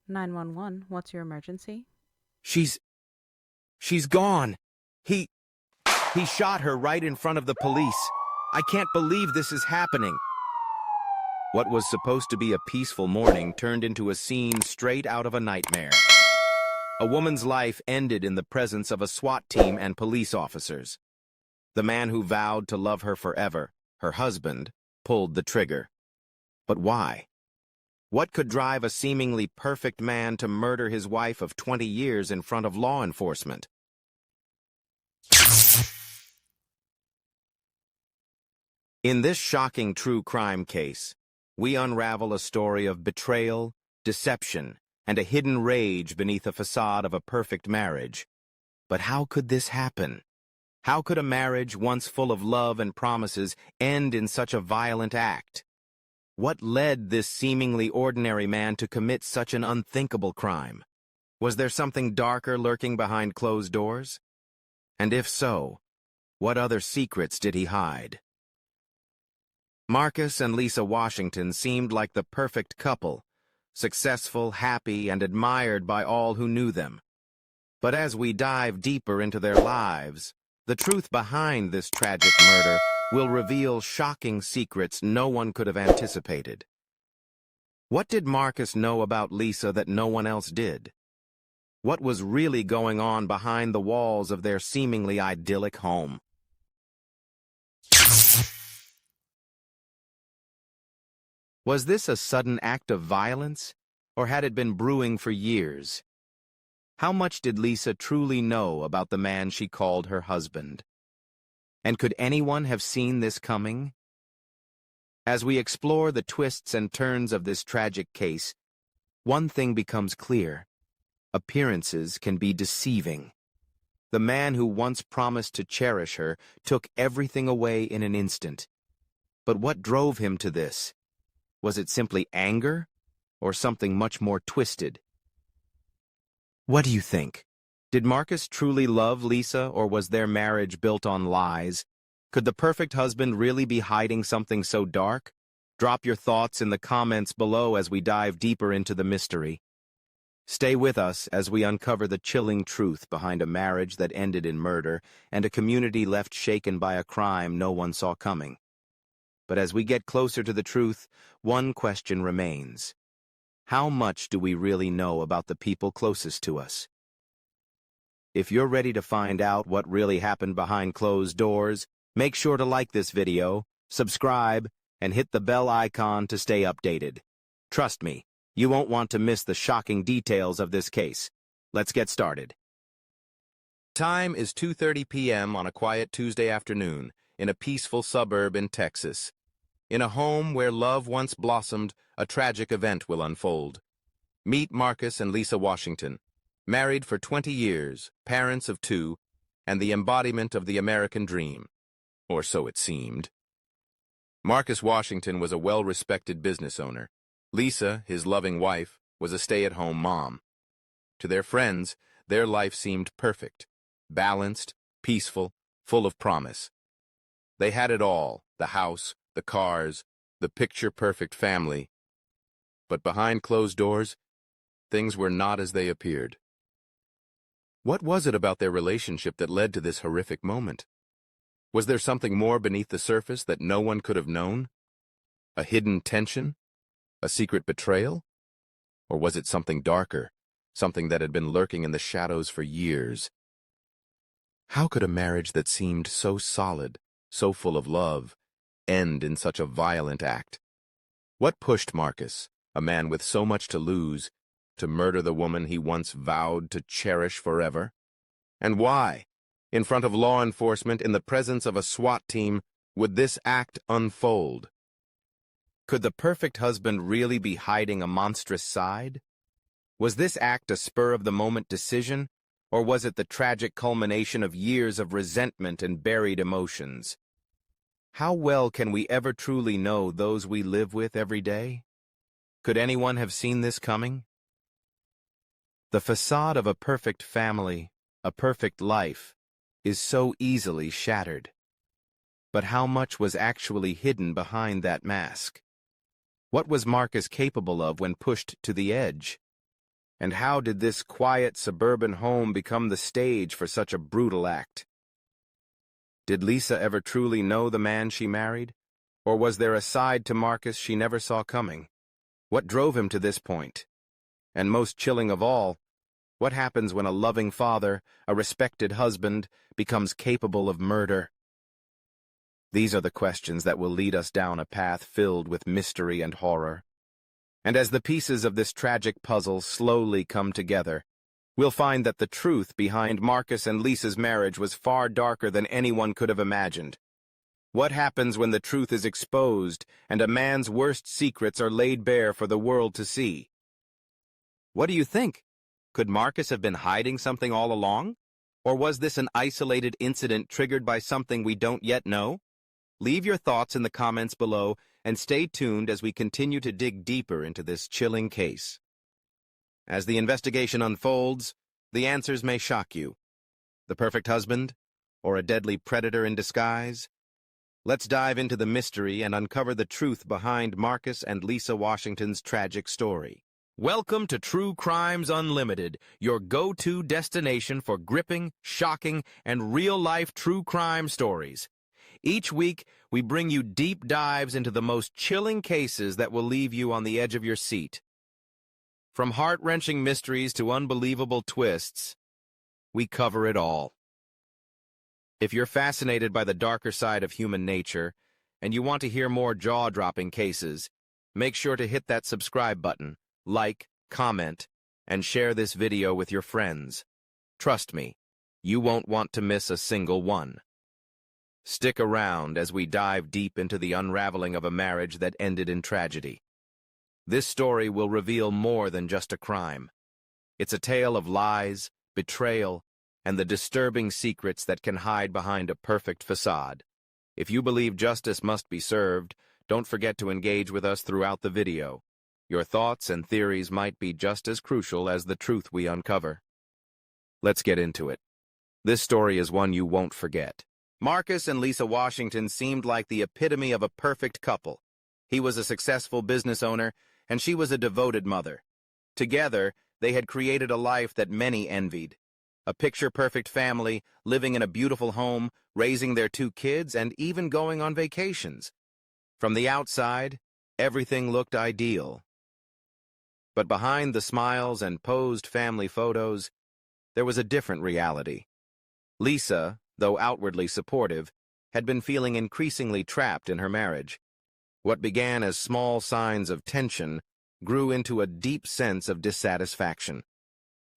911, what's your emergency? She's... she's gone. He... he shot her right in front of the police. I can't believe this is happening. What was supposed to be a peaceful morning turned into a scene straight out of a nightmare. A woman's life ended in the presence of a SWAT team and police officers. The man who vowed to love her forever, her husband, pulled the trigger. But why? What could drive a seemingly perfect man to murder his wife of 20 years in front of law enforcement? In this shocking true crime case, we unravel a story of betrayal, deception, and a hidden rage beneath a facade of a perfect marriage. But how could this happen? How could a marriage once full of love and promises end in such a violent act? What led this seemingly ordinary man to commit such an unthinkable crime? Was there something darker lurking behind closed doors? And if so, what other secrets did he hide? Marcus and Lisa Washington seemed like the perfect couple, successful, happy, and admired by all who knew them. But as we dive deeper into their lives, the truth behind this tragic murder will reveal shocking secrets no one could have anticipated. What did Marcus know about Lisa that no one else did? What was really going on behind the walls of their seemingly idyllic home? Was this a sudden act of violence, or had it been brewing for years? How much did Lisa truly know about the man she called her husband? And could anyone have seen this coming? As we explore the twists and turns of this tragic case, one thing becomes clear. Appearances can be deceiving. The man who once promised to cherish her took everything away in an instant. But what drove him to this? Was it simply anger, or something much more twisted? What do you think? Did Marcus truly love Lisa, or was their marriage built on lies? Could the perfect husband really be hiding something so dark? Drop your thoughts in the comments below as we dive deeper into the mystery. Stay with us as we uncover the chilling truth behind a marriage that ended in murder and a community left shaken by a crime no one saw coming. But as we get closer to the truth, one question remains. How much do we really know about the people closest to us? If you're ready to find out what really happened behind closed doors, make sure to like this video, subscribe, and hit the bell icon to stay updated. Trust me, you won't want to miss the shocking details of this case. Let's get started. Time is 2:30 p.m. on a quiet Tuesday afternoon in a peaceful suburb in Texas. In a home where love once blossomed, a tragic event will unfold. Meet Marcus and Lisa Washington, married for 20 years, parents of 2, and the embodiment of the American dream. Or so it seemed. Marcus Washington was a well-respected business owner. Lisa, his loving wife, was a stay-at-home mom. To their friends, their life seemed perfect, balanced, peaceful, full of promise. They had it all, the house, the cars, the picture-perfect family. But behind closed doors, things were not as they appeared. What was it about their relationship that led to this horrific moment? Was there something more beneath the surface that no one could have known? A hidden tension? A secret betrayal? Or was it something darker, something that had been lurking in the shadows for years? How could a marriage that seemed so solid, so full of love, end in such a violent act? What pushed Marcus, a man with so much to lose, to murder the woman he once vowed to cherish forever? And why, in front of law enforcement, in the presence of a SWAT team, would this act unfold? Could the perfect husband really be hiding a monstrous side? Was this act a spur-of-the-moment decision, or was it the tragic culmination of years of resentment and buried emotions? How well can we ever truly know those we live with every day? Could anyone have seen this coming? The facade of a perfect family, a perfect life, is so easily shattered. But how much was actually hidden behind that mask? What was Marcus capable of when pushed to the edge? And how did this quiet suburban home become the stage for such a brutal act? Did Lisa ever truly know the man she married? Or was there a side to Marcus she never saw coming? What drove him to this point? And most chilling of all, what happens when a loving father, a respected husband, becomes capable of murder? These are the questions that will lead us down a path filled with mystery and horror. And as the pieces of this tragic puzzle slowly come together, we'll find that the truth behind Marcus and Lisa's marriage was far darker than anyone could have imagined. What happens when the truth is exposed and a man's worst secrets are laid bare for the world to see? What do you think? Could Marcus have been hiding something all along? Or was this an isolated incident triggered by something we don't yet know? Leave your thoughts in the comments below and stay tuned as we continue to dig deeper into this chilling case. As the investigation unfolds, the answers may shock you. The perfect husband? Or a deadly predator in disguise? Let's dive into the mystery and uncover the truth behind Marcus and Lisa Washington's tragic story. Welcome to True Crimes Unlimited, your go-to destination for gripping, shocking, and real-life true crime stories. Each week, we bring you deep dives into the most chilling cases that will leave you on the edge of your seat. From heart-wrenching mysteries to unbelievable twists, we cover it all. If you're fascinated by the darker side of human nature, and you want to hear more jaw-dropping cases, make sure to hit that subscribe button, like, comment, and share this video with your friends. Trust me, you won't want to miss a single one. Stick around as we dive deep into the unraveling of a marriage that ended in tragedy. This story will reveal more than just a crime. It's a tale of lies, betrayal, and the disturbing secrets that can hide behind a perfect facade. If you believe justice must be served, don't forget to engage with us throughout the video. Your thoughts and theories might be just as crucial as the truth we uncover. Let's get into it. This story is one you won't forget. Marcus and Lisa Washington seemed like the epitome of a perfect couple. He was a successful business owner, and she was a devoted mother. Together, they had created a life that many envied. A picture-perfect family, living in a beautiful home, raising their 2 kids, and even going on vacations. From the outside, everything looked ideal. But behind the smiles and posed family photos, there was a different reality. Lisa, though outwardly supportive, had been feeling increasingly trapped in her marriage. What began as small signs of tension grew into a deep sense of dissatisfaction.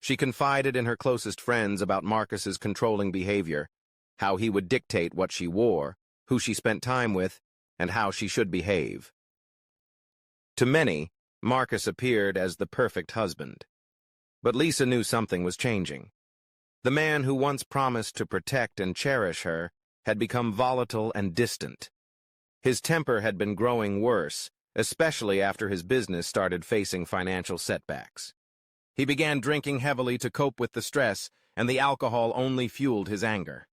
She confided in her closest friends about Marcus's controlling behavior, how he would dictate what she wore, who she spent time with, and how she should behave. To many, Marcus appeared as the perfect husband. But Lisa knew something was changing. The man who once promised to protect and cherish her had become volatile and distant. His temper had been growing worse, especially after his business started facing financial setbacks. He began drinking heavily to cope with the stress, and the alcohol only fueled his anger.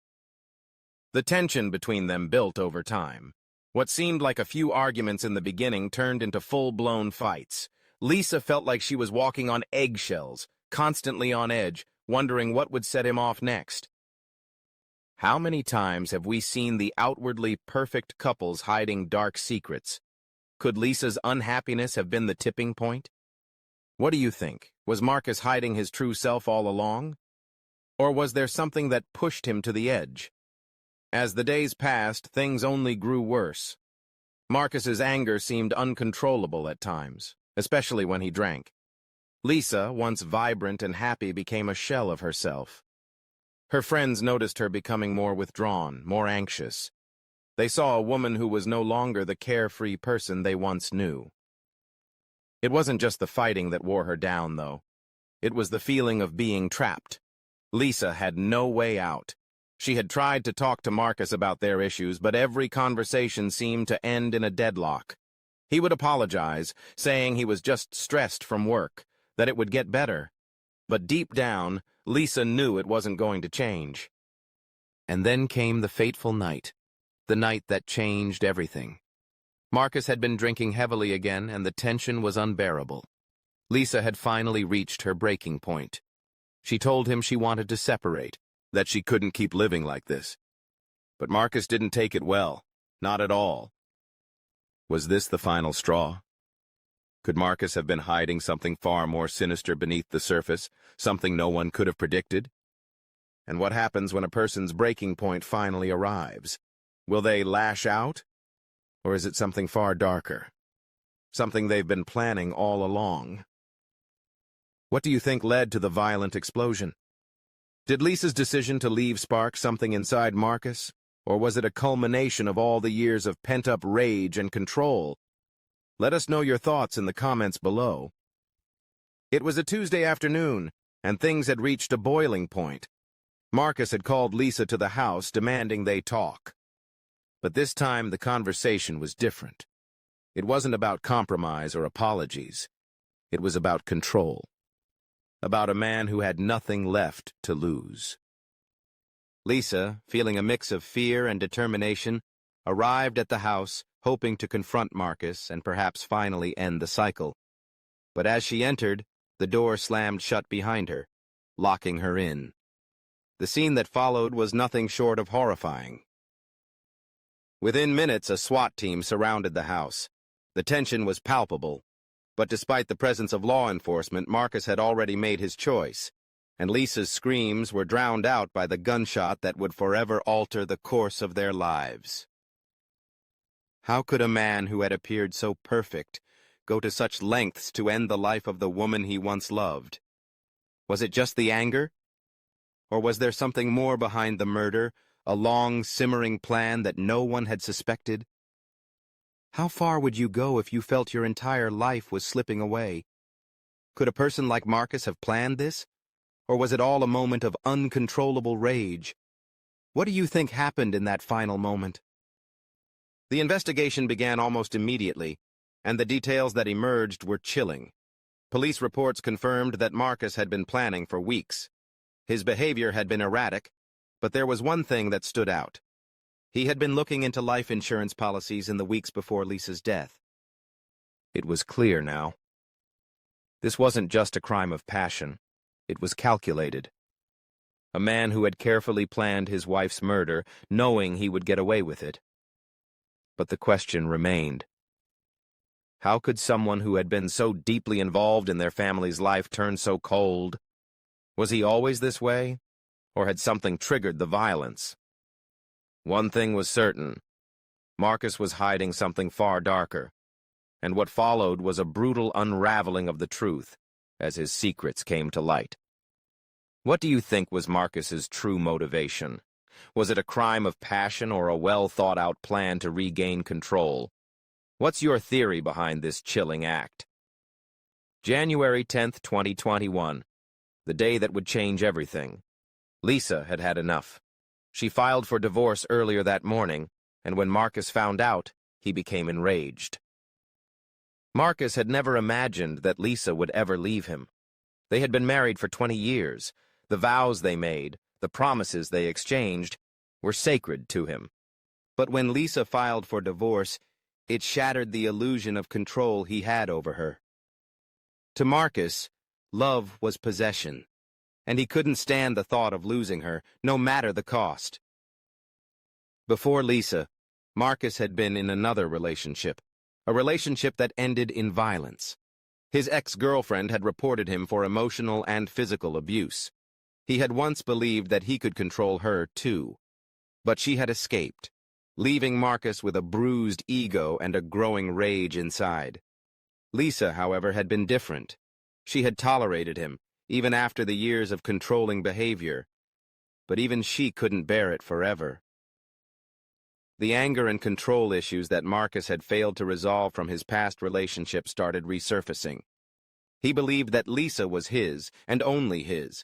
The tension between them built over time. What seemed like a few arguments in the beginning turned into full-blown fights. Lisa felt like she was walking on eggshells, constantly on edge, wondering what would set him off next. How many times have we seen the outwardly perfect couples hiding dark secrets? Could Lisa's unhappiness have been the tipping point? What do you think? Was Marcus hiding his true self all along? Or was there something that pushed him to the edge? As the days passed, things only grew worse. Marcus's anger seemed uncontrollable at times, especially when he drank. Lisa, once vibrant and happy, became a shell of herself. Her friends noticed her becoming more withdrawn, more anxious. They saw a woman who was no longer the carefree person they once knew. It wasn't just the fighting that wore her down, though. It was the feeling of being trapped. Lisa had no way out. She had tried to talk to Marcus about their issues, but every conversation seemed to end in a deadlock. He would apologize, saying he was just stressed from work, that it would get better. But deep down, Lisa knew it wasn't going to change. And then came the fateful night, the night that changed everything. Marcus had been drinking heavily again, and the tension was unbearable. Lisa had finally reached her breaking point. She told him she wanted to separate, that she couldn't keep living like this. But Marcus didn't take it well, not at all. Was this the final straw? Could Marcus have been hiding something far more sinister beneath the surface, something no one could have predicted? And what happens when a person's breaking point finally arrives? Will they lash out? Or is it something far darker? Something they've been planning all along? What do you think led to the violent explosion? Did Lisa's decision to leave spark something inside Marcus? Or was it a culmination of all the years of pent-up rage and control? Let us know your thoughts in the comments below. It was a Tuesday afternoon, and things had reached a boiling point. Marcus had called Lisa to the house, demanding they talk. But this time, the conversation was different. It wasn't about compromise or apologies. It was about control. About a man who had nothing left to lose. Lisa, feeling a mix of fear and determination, arrived at the house, hoping to confront Marcus and perhaps finally end the cycle. But as she entered, the door slammed shut behind her, locking her in. The scene that followed was nothing short of horrifying. Within minutes, a SWAT team surrounded the house. The tension was palpable, but despite the presence of law enforcement, Marcus had already made his choice, and Lisa's screams were drowned out by the gunshot that would forever alter the course of their lives. How could a man who had appeared so perfect go to such lengths to end the life of the woman he once loved? Was it just the anger? Or was there something more behind the murder, a long, simmering plan that no one had suspected? How far would you go if you felt your entire life was slipping away? Could a person like Marcus have planned this? Or was it all a moment of uncontrollable rage? What do you think happened in that final moment? The investigation began almost immediately, and the details that emerged were chilling. Police reports confirmed that Marcus had been planning for weeks. His behavior had been erratic, but there was one thing that stood out. He had been looking into life insurance policies in the weeks before Lisa's death. It was clear now. This wasn't just a crime of passion. It was calculated. A man who had carefully planned his wife's murder, knowing he would get away with it. But the question remained. How could someone who had been so deeply involved in their family's life turn so cold? Was he always this way, or had something triggered the violence? One thing was certain. Marcus was hiding something far darker, and what followed was a brutal unraveling of the truth as his secrets came to light. What do you think was Marcus's true motivation? Was it a crime of passion or a well-thought-out plan to regain control? What's your theory behind this chilling act? January 10th, 2021. The day that would change everything. Lisa had had enough. She filed for divorce earlier that morning, and when Marcus found out, he became enraged. Marcus had never imagined that Lisa would ever leave him. They had been married for 20 years. The vows they made, the promises they exchanged, were sacred to him. But when Lisa filed for divorce, it shattered the illusion of control he had over her. To Marcus, love was possession, and he couldn't stand the thought of losing her, no matter the cost. Before Lisa, Marcus had been in another relationship, a relationship that ended in violence. His ex-girlfriend had reported him for emotional and physical abuse. He had once believed that he could control her, too. But she had escaped, leaving Marcus with a bruised ego and a growing rage inside. Lisa, however, had been different. She had tolerated him, even after the years of controlling behavior. But even she couldn't bear it forever. The anger and control issues that Marcus had failed to resolve from his past relationship started resurfacing. He believed that Lisa was his, and only his.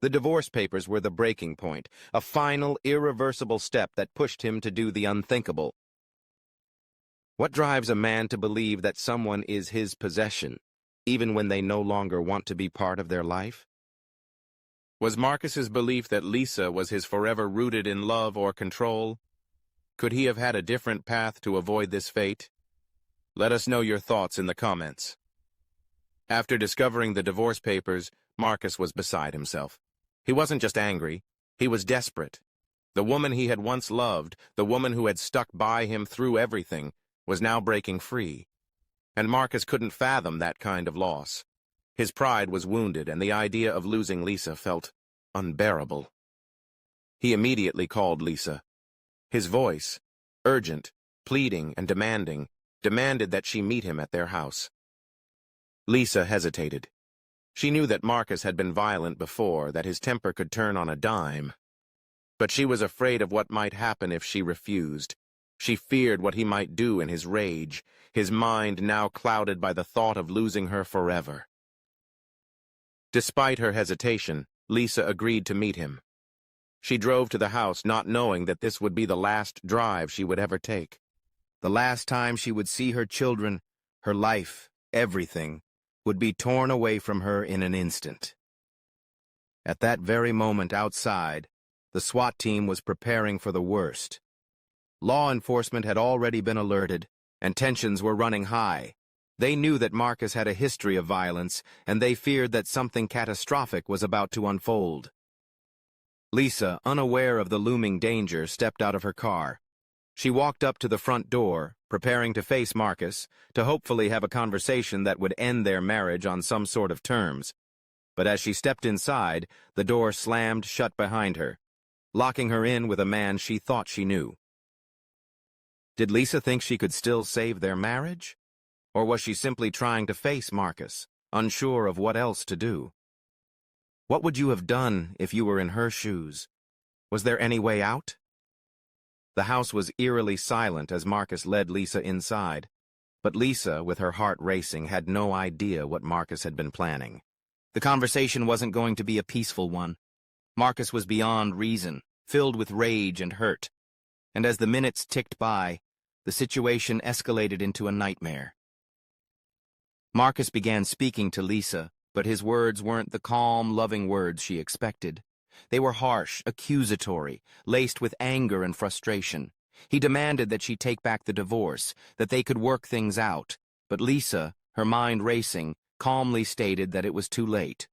The divorce papers were the breaking point, a final, irreversible step that pushed him to do the unthinkable. What drives a man to believe that someone is his possession, even when they no longer want to be part of their life? Was Marcus's belief that Lisa was his forever rooted in love or control? Could he have had a different path to avoid this fate? Let us know your thoughts in the comments. After discovering the divorce papers, Marcus was beside himself. He wasn't just angry, he was desperate. The woman he had once loved, the woman who had stuck by him through everything, was now breaking free. And Marcus couldn't fathom that kind of loss. His pride was wounded, and the idea of losing Lisa felt unbearable. He immediately called Lisa. His voice, urgent, pleading, and demanded that she meet him at their house. Lisa hesitated. She knew that Marcus had been violent before, that his temper could turn on a dime. But she was afraid of what might happen if she refused. She feared what he might do in his rage, his mind now clouded by the thought of losing her forever. Despite her hesitation, Lisa agreed to meet him. She drove to the house, not knowing that this would be the last drive she would ever take. The last time she would see her children, her life, everything, would be torn away from her in an instant. At that very moment outside, the SWAT team was preparing for the worst. Law enforcement had already been alerted, and tensions were running high. They knew that Marcus had a history of violence, and they feared that something catastrophic was about to unfold. Lisa, unaware of the looming danger, stepped out of her car. She walked up to the front door, preparing to face Marcus, to hopefully have a conversation that would end their marriage on some sort of terms. But as she stepped inside, the door slammed shut behind her, locking her in with a man she thought she knew. Did Lisa think she could still save their marriage? Or was she simply trying to face Marcus, unsure of what else to do? What would you have done if you were in her shoes? Was there any way out? The house was eerily silent as Marcus led Lisa inside, but Lisa, with her heart racing, had no idea what Marcus had been planning. The conversation wasn't going to be a peaceful one. Marcus was beyond reason, filled with rage and hurt. And as the minutes ticked by, the situation escalated into a nightmare. Marcus began speaking to Lisa, but his words weren't the calm, loving words she expected. They were harsh, accusatory, laced with anger and frustration. He demanded that she take back the divorce, that they could work things out. But Lisa, her mind racing, calmly stated that it was too late.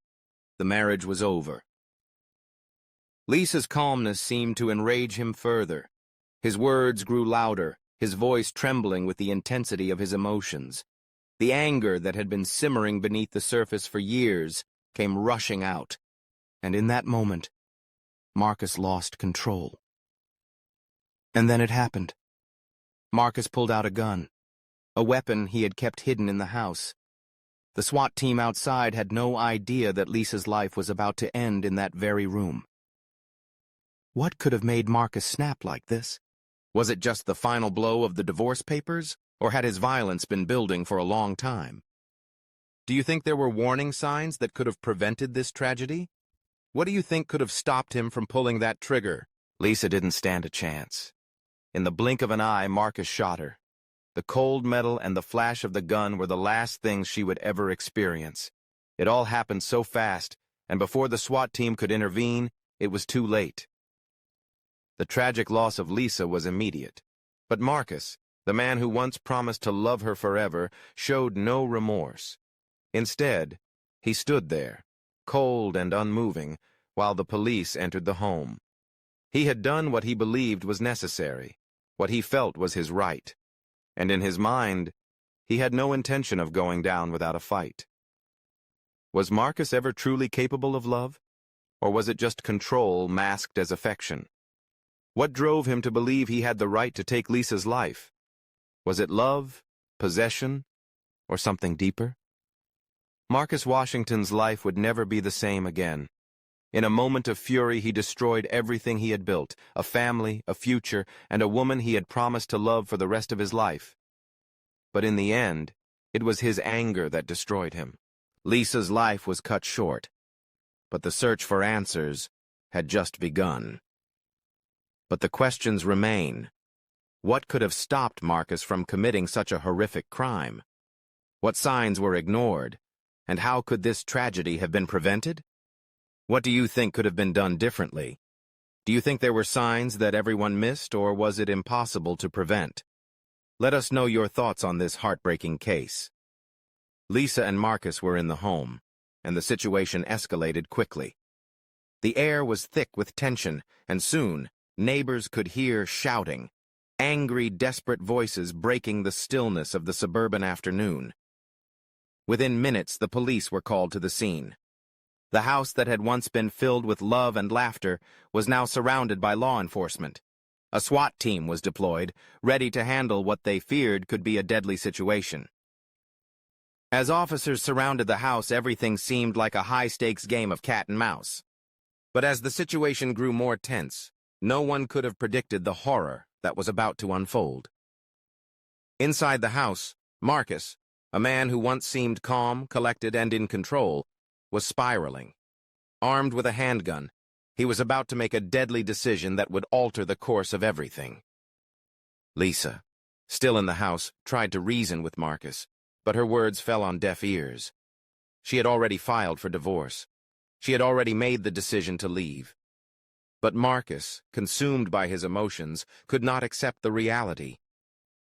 The marriage was over. Lisa's calmness seemed to enrage him further. His words grew louder, his voice trembling with the intensity of his emotions. The anger that had been simmering beneath the surface for years came rushing out. And in that moment, Marcus lost control. And then it happened. Marcus pulled out a gun, a weapon he had kept hidden in the house. The SWAT team outside had no idea that Lisa's life was about to end in that very room. What could have made Marcus snap like this? Was it just the final blow of the divorce papers, or had his violence been building for a long time? Do you think there were warning signs that could have prevented this tragedy? What do you think could have stopped him from pulling that trigger? Lisa didn't stand a chance. In the blink of an eye, Marcus shot her. The cold metal and the flash of the gun were the last things she would ever experience. It all happened so fast, and before the SWAT team could intervene, it was too late. The tragic loss of Lisa was immediate. But Marcus, the man who once promised to love her forever, showed no remorse. Instead, he stood there, cold and unmoving, while the police entered the home. He had done what he believed was necessary, what he felt was his right, and in his mind, he had no intention of going down without a fight. Was Marcus ever truly capable of love? Or was it just control masked as affection? What drove him to believe he had the right to take Lisa's life? Was it love, possession, or something deeper? Marcus Washington's life would never be the same again. In a moment of fury, he destroyed everything he had built, a family, a future, and a woman he had promised to love for the rest of his life. But in the end, it was his anger that destroyed him. Lisa's life was cut short, but the search for answers had just begun. But the questions remain. What could have stopped Marcus from committing such a horrific crime? What signs were ignored? And how could this tragedy have been prevented? What do you think could have been done differently? Do you think there were signs that everyone missed, or was it impossible to prevent? Let us know your thoughts on this heartbreaking case. Lisa and Marcus were in the home, and the situation escalated quickly. The air was thick with tension, and soon neighbors could hear shouting, angry, desperate voices breaking the stillness of the suburban afternoon. Within minutes, the police were called to the scene. The house that had once been filled with love and laughter was now surrounded by law enforcement. A SWAT team was deployed, ready to handle what they feared could be a deadly situation. As officers surrounded the house, everything seemed like a high-stakes game of cat and mouse. But as the situation grew more tense, no one could have predicted the horror that was about to unfold. Inside the house, Marcus, a man who once seemed calm, collected, and in control, was spiraling. Armed with a handgun, he was about to make a deadly decision that would alter the course of everything. Lisa, still in the house, tried to reason with Marcus, but her words fell on deaf ears. She had already filed for divorce. She had already made the decision to leave. But Marcus, consumed by his emotions, could not accept the reality.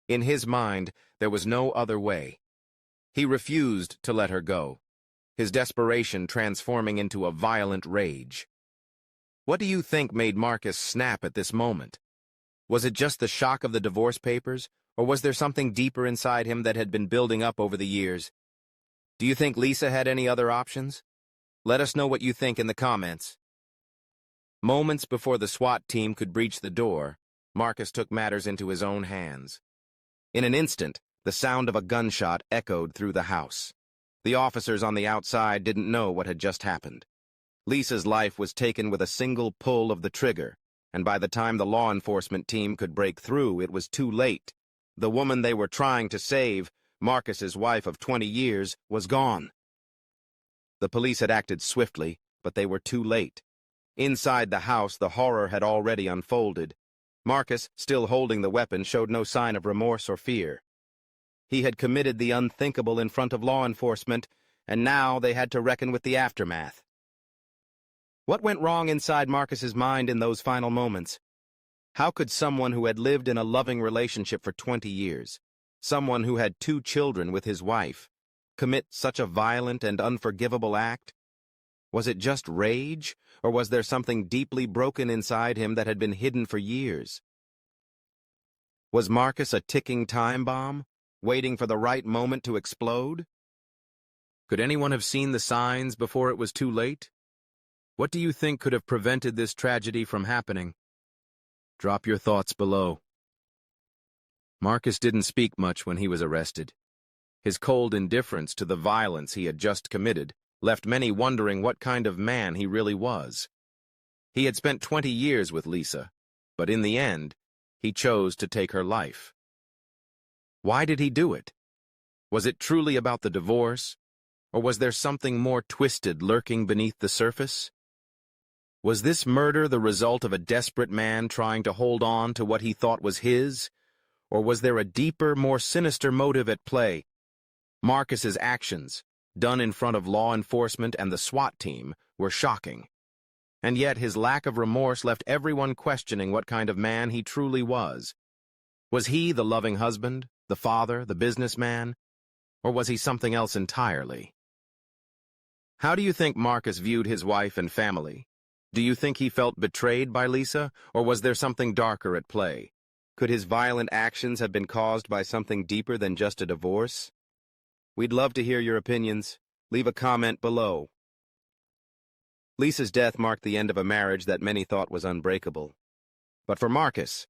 In his mind, there was no other way. He refused to let her go, his desperation transforming into a violent rage. What do you think made Marcus snap at this moment? Was it just the shock of the divorce papers, or was there something deeper inside him that had been building up over the years? Do you think Lisa had any other options? Let us know what you think in the comments. Moments before the SWAT team could breach the door, Marcus took matters into his own hands. In an instant, the sound of a gunshot echoed through the house. The officers on the outside didn't know what had just happened. Lisa's life was taken with a single pull of the trigger, and by the time the law enforcement team could break through, it was too late. The woman they were trying to save, Marcus's wife of 20 years, was gone. The police had acted swiftly, but they were too late. Inside the house, the horror had already unfolded. Marcus, still holding the weapon, showed no sign of remorse or fear. He had committed the unthinkable in front of law enforcement, and now they had to reckon with the aftermath. What went wrong inside Marcus's mind in those final moments? How could someone who had lived in a loving relationship for 20 years, someone who had 2 children with his wife, commit such a violent and unforgivable act? Was it just rage, or was there something deeply broken inside him that had been hidden for years? Was Marcus a ticking time bomb, waiting for the right moment to explode? Could anyone have seen the signs before it was too late? What do you think could have prevented this tragedy from happening? Drop your thoughts below. Marcus didn't speak much when he was arrested. His cold indifference to the violence he had just committed left many wondering what kind of man he really was. He had spent 20 years with Lisa, but in the end, he chose to take her life. Why did he do it? Was it truly about the divorce, or was there something more twisted lurking beneath the surface? Was this murder the result of a desperate man trying to hold on to what he thought was his, or was there a deeper, more sinister motive at play? Marcus's actions, done in front of law enforcement and the SWAT team, were shocking. And yet his lack of remorse left everyone questioning what kind of man he truly was. Was he the loving husband, the father, the businessman, or was he something else entirely? How do you think Marcus viewed his wife and family? Do you think he felt betrayed by Lisa, or was there something darker at play? Could his violent actions have been caused by something deeper than just a divorce? We'd love to hear your opinions. Leave a comment below. Lisa's death marked the end of a marriage that many thought was unbreakable. But for Marcus,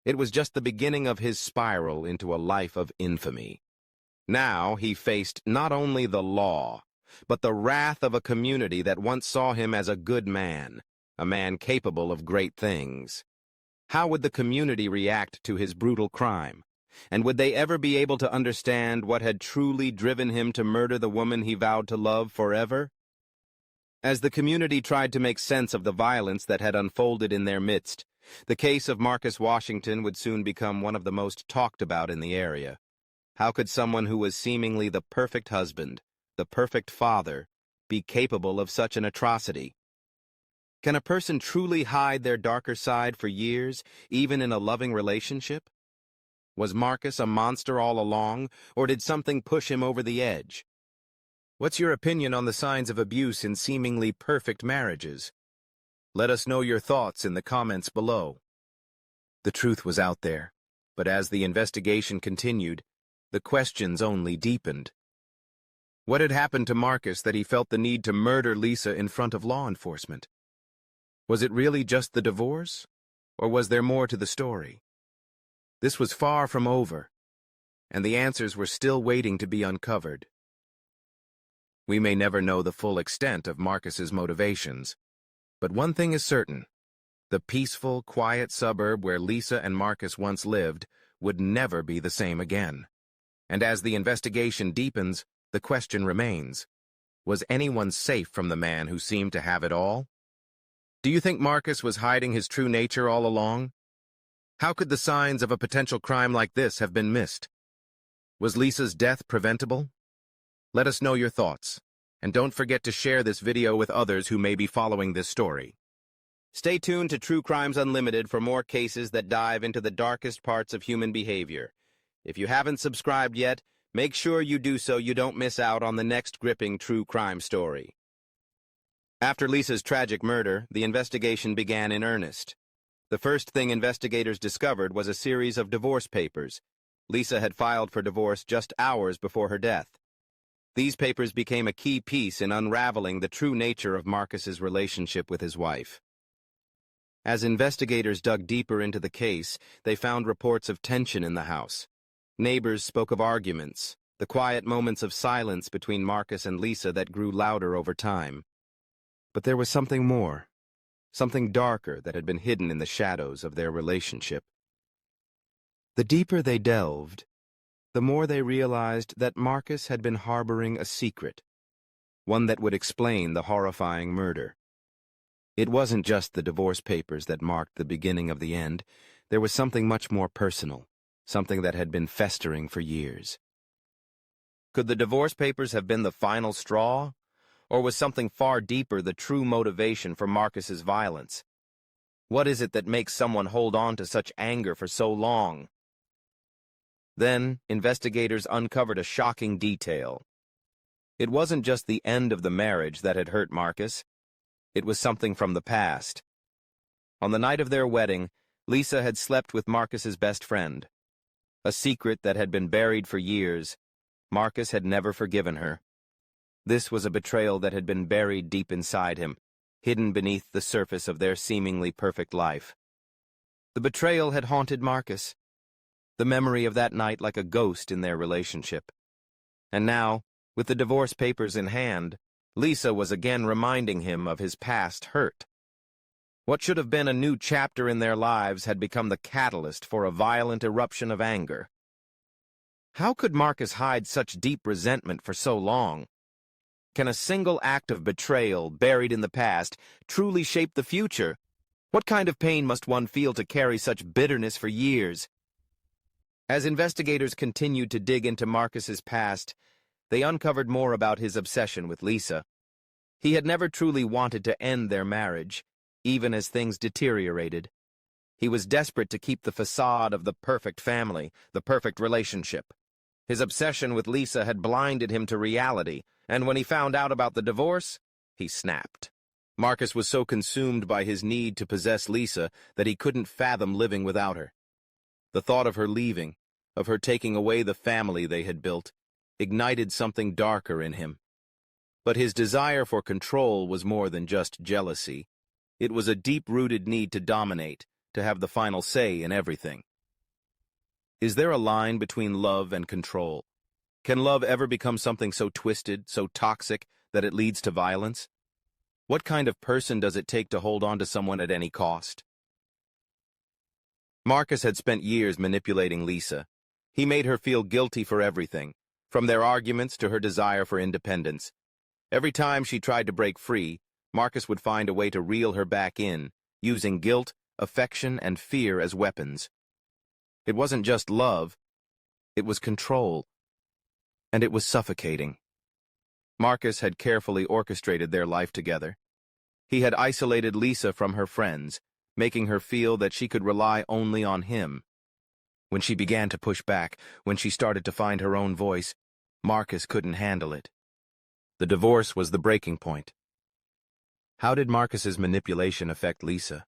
it was just the beginning of his spiral into a life of infamy. Now he faced not only the law, but the wrath of a community that once saw him as a good man, a man capable of great things. How would the community react to his brutal crime? And would they ever be able to understand what had truly driven him to murder the woman he vowed to love forever? As the community tried to make sense of the violence that had unfolded in their midst, the case of Marcus Washington would soon become one of the most talked about in the area. How could someone who was seemingly the perfect husband, the perfect father, be capable of such an atrocity? Can a person truly hide their darker side for years, even in a loving relationship? Was Marcus a monster all along, or did something push him over the edge? What's your opinion on the signs of abuse in seemingly perfect marriages? Let us know your thoughts in the comments below. The truth was out there, but as the investigation continued, the questions only deepened. What had happened to Marcus that he felt the need to murder Lisa in front of law enforcement? Was it really just the divorce, or was there more to the story? This was far from over, and the answers were still waiting to be uncovered. We may never know the full extent of Marcus's motivations, but one thing is certain: the peaceful, quiet suburb where Lisa and Marcus once lived would never be the same again. And as the investigation deepens, the question remains: was anyone safe from the man who seemed to have it all? Do you think Marcus was hiding his true nature all along? How could the signs of a potential crime like this have been missed? Was Lisa's death preventable? Let us know your thoughts, and don't forget to share this video with others who may be following this story. Stay tuned to True Crimes Unlimited for more cases that dive into the darkest parts of human behavior. If you haven't subscribed yet, make sure you do so you don't miss out on the next gripping true crime story. After Lisa's tragic murder, the investigation began in earnest. The first thing investigators discovered was a series of divorce papers. Lisa had filed for divorce just hours before her death. These papers became a key piece in unraveling the true nature of Marcus's relationship with his wife. As investigators dug deeper into the case, they found reports of tension in the house. Neighbors spoke of arguments, the quiet moments of silence between Marcus and Lisa that grew louder over time. But there was something more, something darker that had been hidden in the shadows of their relationship. The deeper they delved, the more they realized that Marcus had been harboring a secret, one that would explain the horrifying murder. It wasn't just the divorce papers that marked the beginning of the end. There was something much more personal, something that had been festering for years. Could the divorce papers have been the final straw? Or was something far deeper the true motivation for Marcus's violence? What is it that makes someone hold on to such anger for so long? Then, investigators uncovered a shocking detail. It wasn't just the end of the marriage that had hurt Marcus. It was something from the past. On the night of their wedding, Lisa had slept with Marcus's best friend. A secret that had been buried for years. Marcus had never forgiven her. This was a betrayal that had been buried deep inside him, hidden beneath the surface of their seemingly perfect life. The betrayal had haunted Marcus, the memory of that night like a ghost in their relationship. And now, with the divorce papers in hand, Lisa was again reminding him of his past hurt. What should have been a new chapter in their lives had become the catalyst for a violent eruption of anger. How could Marcus hide such deep resentment for so long? Can a single act of betrayal, buried in the past, truly shape the future? What kind of pain must one feel to carry such bitterness for years? As investigators continued to dig into Marcus's past, they uncovered more about his obsession with Lisa. He had never truly wanted to end their marriage, even as things deteriorated. He was desperate to keep the facade of the perfect family, the perfect relationship. His obsession with Lisa had blinded him to reality, and when he found out about the divorce, he snapped. Marcus was so consumed by his need to possess Lisa that he couldn't fathom living without her. The thought of her leaving, of her taking away the family they had built, ignited something darker in him. But his desire for control was more than just jealousy. It was a deep-rooted need to dominate, to have the final say in everything. Is there a line between love and control? Can love ever become something so twisted, so toxic, that it leads to violence? What kind of person does it take to hold on to someone at any cost? Marcus had spent years manipulating Lisa. He made her feel guilty for everything, from their arguments to her desire for independence. Every time she tried to break free, Marcus would find a way to reel her back in, using guilt, affection, and fear as weapons. It wasn't just love, it was control, and it was suffocating. Marcus had carefully orchestrated their life together. He had isolated Lisa from her friends, making her feel that she could rely only on him. When she began to push back, when she started to find her own voice, Marcus couldn't handle it. The divorce was the breaking point. How did Marcus's manipulation affect Lisa?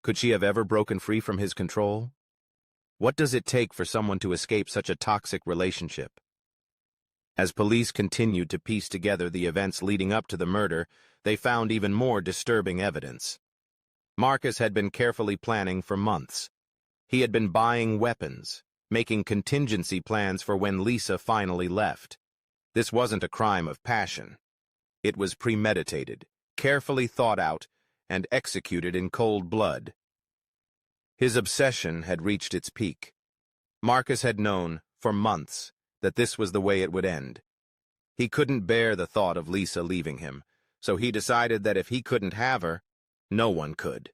Could she have ever broken free from his control? What does it take for someone to escape such a toxic relationship? As police continued to piece together the events leading up to the murder, they found even more disturbing evidence. Marcus had been carefully planning for months. He had been buying weapons, making contingency plans for when Lisa finally left. This wasn't a crime of passion. It was premeditated, carefully thought out, and executed in cold blood. His obsession had reached its peak. Marcus had known, for months, that this was the way it would end. He couldn't bear the thought of Lisa leaving him, so he decided that if he couldn't have her, no one could.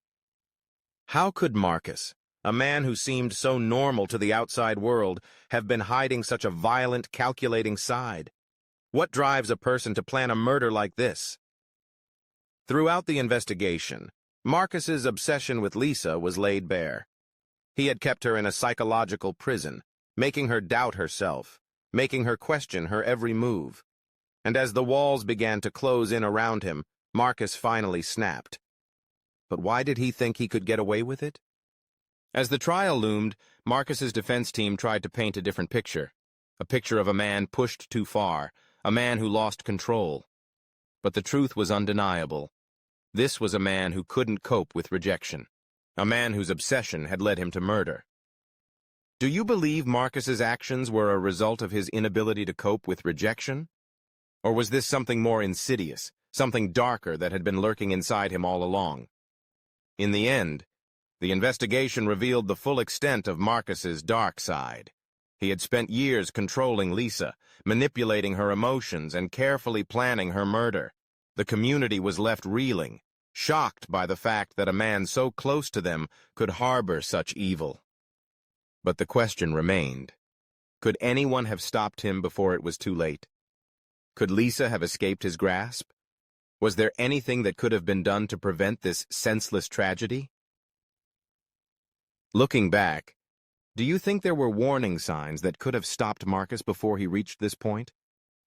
How could Marcus, a man who seemed so normal to the outside world, have been hiding such a violent, calculating side? What drives a person to plan a murder like this? Throughout the investigation, Marcus's obsession with Lisa was laid bare. He had kept her in a psychological prison, making her doubt herself, making her question her every move. And as the walls began to close in around him, Marcus finally snapped. But why did he think he could get away with it? As the trial loomed, Marcus's defense team tried to paint a different picture. A picture of a man pushed too far, a man who lost control. But the truth was undeniable. This was a man who couldn't cope with rejection, a man whose obsession had led him to murder. Do you believe Marcus's actions were a result of his inability to cope with rejection? Or was this something more insidious, something darker that had been lurking inside him all along? In the end, the investigation revealed the full extent of Marcus's dark side. He had spent years controlling Lisa, manipulating her emotions, and carefully planning her murder. The community was left reeling, shocked by the fact that a man so close to them could harbor such evil. But the question remained. Could anyone have stopped him before it was too late? Could Lisa have escaped his grasp? Was there anything that could have been done to prevent this senseless tragedy? Looking back, do you think there were warning signs that could have stopped Marcus before he reached this point?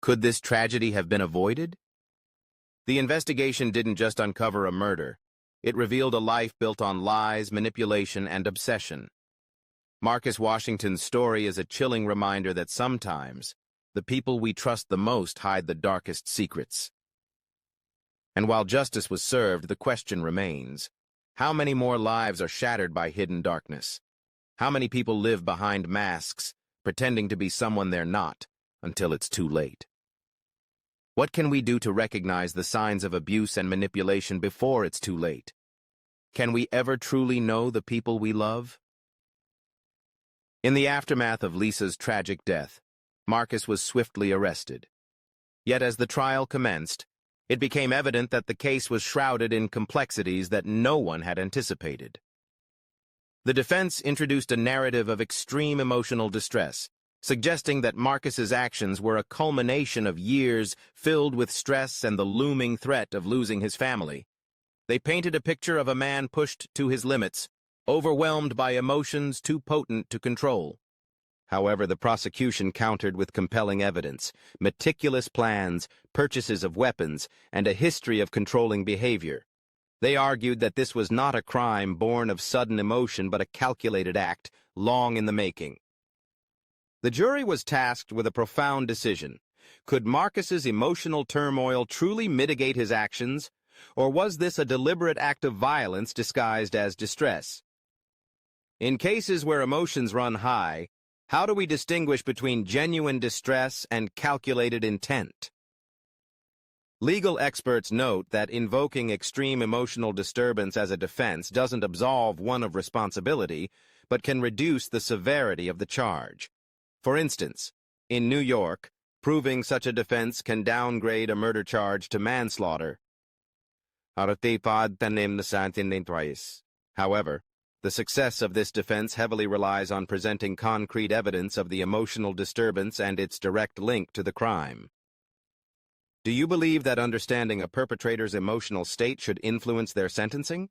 Could this tragedy have been avoided? The investigation didn't just uncover a murder. It revealed a life built on lies, manipulation, and obsession. Marcus Washington's story is a chilling reminder that sometimes the people we trust the most hide the darkest secrets. And while justice was served, the question remains: how many more lives are shattered by hidden darkness? How many people live behind masks, pretending to be someone they're not, until it's too late? What can we do to recognize the signs of abuse and manipulation before it's too late? Can we ever truly know the people we love? In the aftermath of Lisa's tragic death, Marcus was swiftly arrested. Yet as the trial commenced, it became evident that the case was shrouded in complexities that no one had anticipated. The defense introduced a narrative of extreme emotional distress, suggesting that Marcus's actions were a culmination of years filled with stress and the looming threat of losing his family. They painted a picture of a man pushed to his limits, overwhelmed by emotions too potent to control. However, the prosecution countered with compelling evidence, meticulous plans, purchases of weapons, and a history of controlling behavior. They argued that this was not a crime born of sudden emotion but a calculated act, long in the making. The jury was tasked with a profound decision. Could Marcus's emotional turmoil truly mitigate his actions, or was this a deliberate act of violence disguised as distress? In cases where emotions run high, how do we distinguish between genuine distress and calculated intent? Legal experts note that invoking extreme emotional disturbance as a defense doesn't absolve one of responsibility, but can reduce the severity of the charge. For instance, in New York, proving such a defense can downgrade a murder charge to manslaughter. However, the success of this defense heavily relies on presenting concrete evidence of the emotional disturbance and its direct link to the crime. Do you believe that understanding a perpetrator's emotional state should influence their sentencing?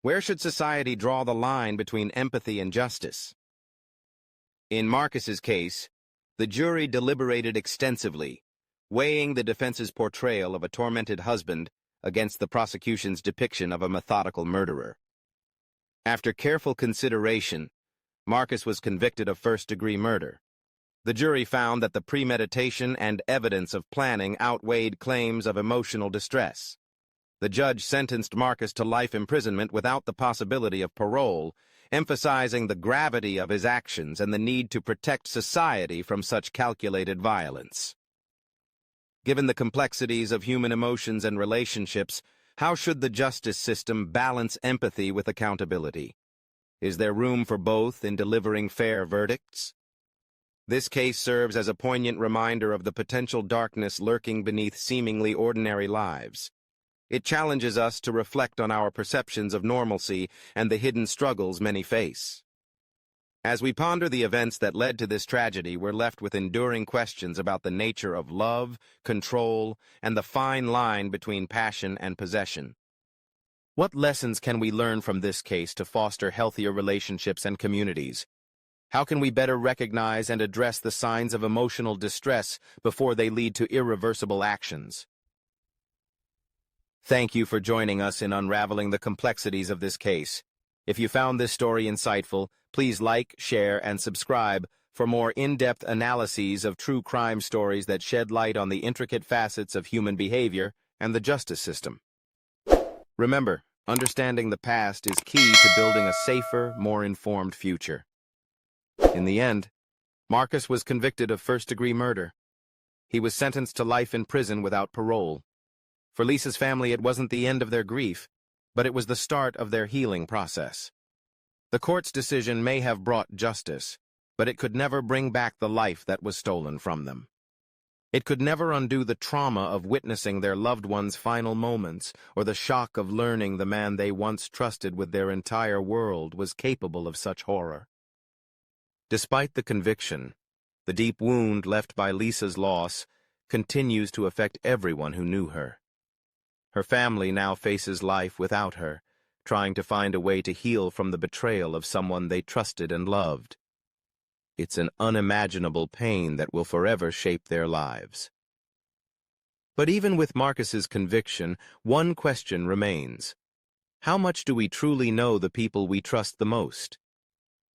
Where should society draw the line between empathy and justice? In Marcus's case, the jury deliberated extensively, weighing the defense's portrayal of a tormented husband against the prosecution's depiction of a methodical murderer. After careful consideration, Marcus was convicted of first-degree murder. The jury found that the premeditation and evidence of planning outweighed claims of emotional distress. The judge sentenced Marcus to life imprisonment without the possibility of parole, emphasizing the gravity of his actions and the need to protect society from such calculated violence. Given the complexities of human emotions and relationships, how should the justice system balance empathy with accountability? Is there room for both in delivering fair verdicts? This case serves as a poignant reminder of the potential darkness lurking beneath seemingly ordinary lives. It challenges us to reflect on our perceptions of normalcy and the hidden struggles many face. As we ponder the events that led to this tragedy, we're left with enduring questions about the nature of love, control, and the fine line between passion and possession. What lessons can we learn from this case to foster healthier relationships and communities? How can we better recognize and address the signs of emotional distress before they lead to irreversible actions? Thank you for joining us in unraveling the complexities of this case. If you found this story insightful, please like, share, and subscribe for more in-depth analyses of true crime stories that shed light on the intricate facets of human behavior and the justice system. Remember, understanding the past is key to building a safer, more informed future. In the end, Marcus was convicted of first-degree murder. He was sentenced to life in prison without parole. For Lisa's family, it wasn't the end of their grief, but it was the start of their healing process. The court's decision may have brought justice, but it could never bring back the life that was stolen from them. It could never undo the trauma of witnessing their loved one's final moments, or the shock of learning the man they once trusted with their entire world was capable of such horror. Despite the conviction, the deep wound left by Lisa's loss continues to affect everyone who knew her. Her family now faces life without her, trying to find a way to heal from the betrayal of someone they trusted and loved. It's an unimaginable pain that will forever shape their lives. But even with Marcus's conviction, one question remains. How much do we truly know the people we trust the most?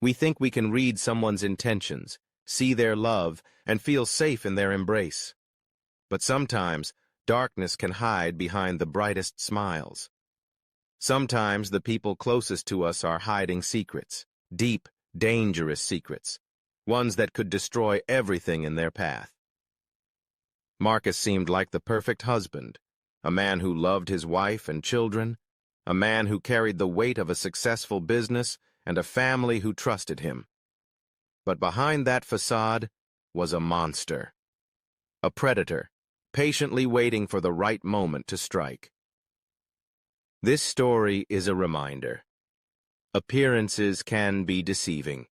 We think we can read someone's intentions, see their love, and feel safe in their embrace. But sometimes, darkness can hide behind the brightest smiles. Sometimes the people closest to us are hiding secrets, deep, dangerous secrets, ones that could destroy everything in their path. Marcus seemed like the perfect husband, a man who loved his wife and children, a man who carried the weight of a successful business and a family who trusted him. But behind that facade was a monster, a predator, patiently waiting for the right moment to strike. This story is a reminder. Appearances can be deceiving.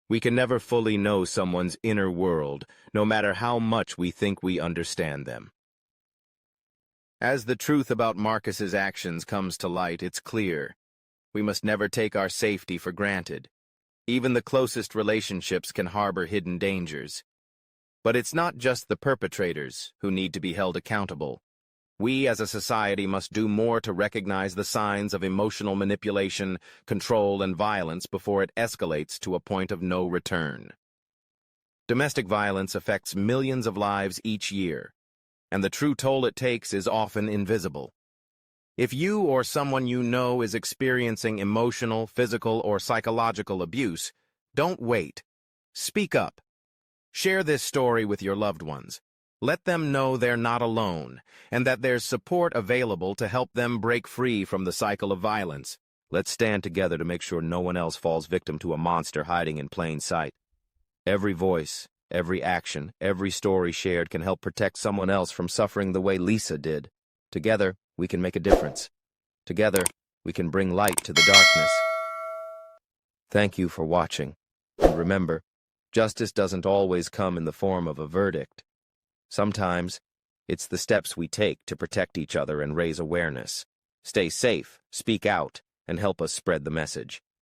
We can never fully know someone's inner world, no matter how much we think we understand them. As the truth about Marcus's actions comes to light, it's clear. We must never take our safety for granted. Even the closest relationships can harbor hidden dangers. But it's not just the perpetrators who need to be held accountable. We as a society must do more to recognize the signs of emotional manipulation, control, and violence before it escalates to a point of no return. Domestic violence affects millions of lives each year, and the true toll it takes is often invisible. If you or someone you know is experiencing emotional, physical, or psychological abuse, don't wait. Speak up. Share this story with your loved ones. Let them know they're not alone, and that there's support available to help them break free from the cycle of violence. Let's stand together to make sure no one else falls victim to a monster hiding in plain sight. Every voice, every action, every story shared can help protect someone else from suffering the way Lisa did. Together, we can make a difference. Together, we can bring light to the darkness. Thank you for watching. And remember, justice doesn't always come in the form of a verdict. Sometimes, it's the steps we take to protect each other and raise awareness. Stay safe, speak out, and help us spread the message.